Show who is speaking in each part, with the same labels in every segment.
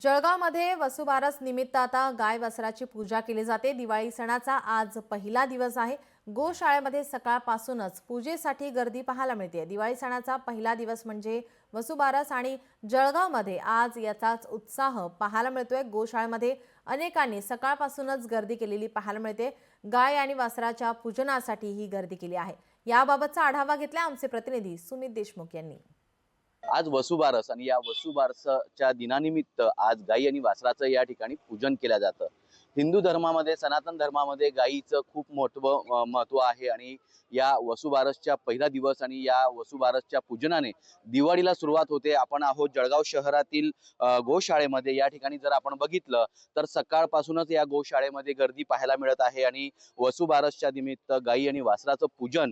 Speaker 1: जळगावमध्ये वसुबारस निमित्त आता गाय वासराची पूजा केली जाते। दिवाळी सणाचा आज पहिला दिवस आहे। गोशाळेमध्ये सकाळपासूनच पूजेसाठी गर्दी पाहायला मिळते। दिवाळी सणाचा पहिला दिवस म्हणजे वसुबारस आणि जळगावमध्ये आज याचाच उत्साह पाहायला मिळतोय। गोशाळेमध्ये अनेकांनी सकाळपासूनच गर्दी केलेली पाहायला मिळते। गाय आणि वासराच्या पूजनासाठी ही गर्दी केली आहे। याबाबतचा आढावा घेतला आमचे प्रतिनिधी सुमित देशमुख यांनी।
Speaker 2: आज वसुबारस आणि या वसुबारसच्या दिनानिमित्त आज गाई आणि वासराचं या ठिकाणी पूजन केलं जातं। हिंदू धर्मामध्ये, सनातन धर्मामध्ये गायीचं खूप महत्व आहे आणि या वसुबारसच्या पहिला दिवस आणि या वसुबारसच्या पूजनाने दिवाळीला सुरुवात होते। आपण आहोत जळगाव शहरातील गोशाळेमध्ये। या ठिकाणी जर आपण बघितलं तर सकाळपासूनच या गोशाळेमध्ये गर्दी पाहायला मिळत आहे आणि वसुबारसच्या निमित्त गाई आणि वासराचं पूजन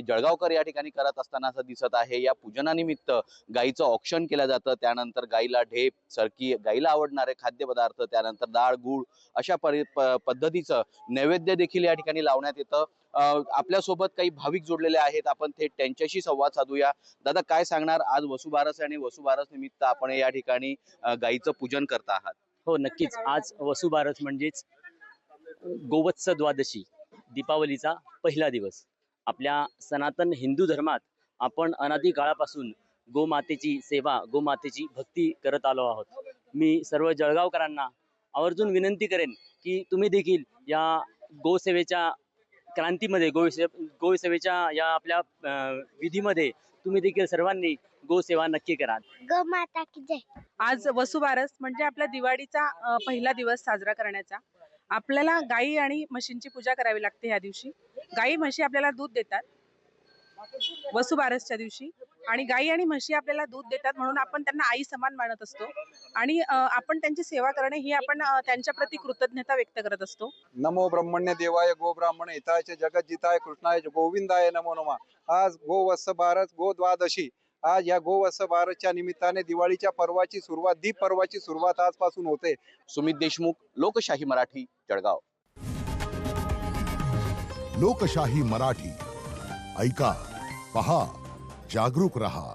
Speaker 2: जळगावकर या ठिकाणी करत असताना असं दिसत आहे। या पूजनानिमित्त गाईचं औक्षण केलं जातं, त्यानंतर गाईला ढेप, सरकी, गाईला आवडणारे खाद्यपदार्थ, त्यानंतर डाळ, गूळ अशा पद्धतीचं नैवेद्य देखील या ठिकाणी लावण्यात येतं। आपल्यासोबत काही भाविक जोडलेले आहेत, आपण थेट त्यांच्याशी संवाद साधूया। दादा, काय सांगणार, आज वसुबारस आणि वसुबारस निमित्त आपण या ठिकाणी गाईचं पूजन करत आहात?
Speaker 3: हो, नक्कीच। आज वसुबारस म्हणजेच गोवत्स द्वादशी, दीपावलीचा पहिला दिवस। आपल्या सनातन हिंदू धर्मात आपण अनादी काळापासून गोमातेची सेवा, गोमातेची भक्ती करत आलो आहोत। मी सर्व जळगावकरांना आवर्जून विनंती करेन की तुम्ही देखील या गोसेवेच्या क्रांतीमध्ये, गोसेवेच्या या आपल्या विधीमध्ये तुम्ही देखील सर्वांनी गोसेवा नक्की करा।
Speaker 4: गोमाता की जय।
Speaker 5: आज वसुबारस म्हणजे आपल्या दिवाळीचा पहिला दिवस साजरा करण्याचा। आपल्याला गाई आणि म्हशींची पूजा करावी लागते। या दिवशी गाई म्हशी आपल्याला दूध देतात वसुबारसच्या दिवशी, आणि गाई आणि म्हशी आपल्याला दूध देतात म्हणून आपण त्यांना आई समान मानत असतो आणि आपण त्यांची सेवा करणे ही आपण त्यांच्या प्रती कृतज्ञता व्यक्त करत असतो।
Speaker 6: नमो ब्रह्मण्य देवाय गो ब्राह्मण हिताय जगत जिताय कृष्णाय गोविंदाय नमो नमः। आज गोवत्स बारस, गो द्वादशी। आज या गोवत्स बारसच्या निमित्ताने दिवाळीच्या पर्वाची सुरुवात, दीप पर्वाची सुरुवात आजपासून होते।
Speaker 2: सुमित देशमुख, लोकशाही मराठी, जळगाव।
Speaker 7: लोकशाही मराठी ऐका, पहा, जागरूक रहा।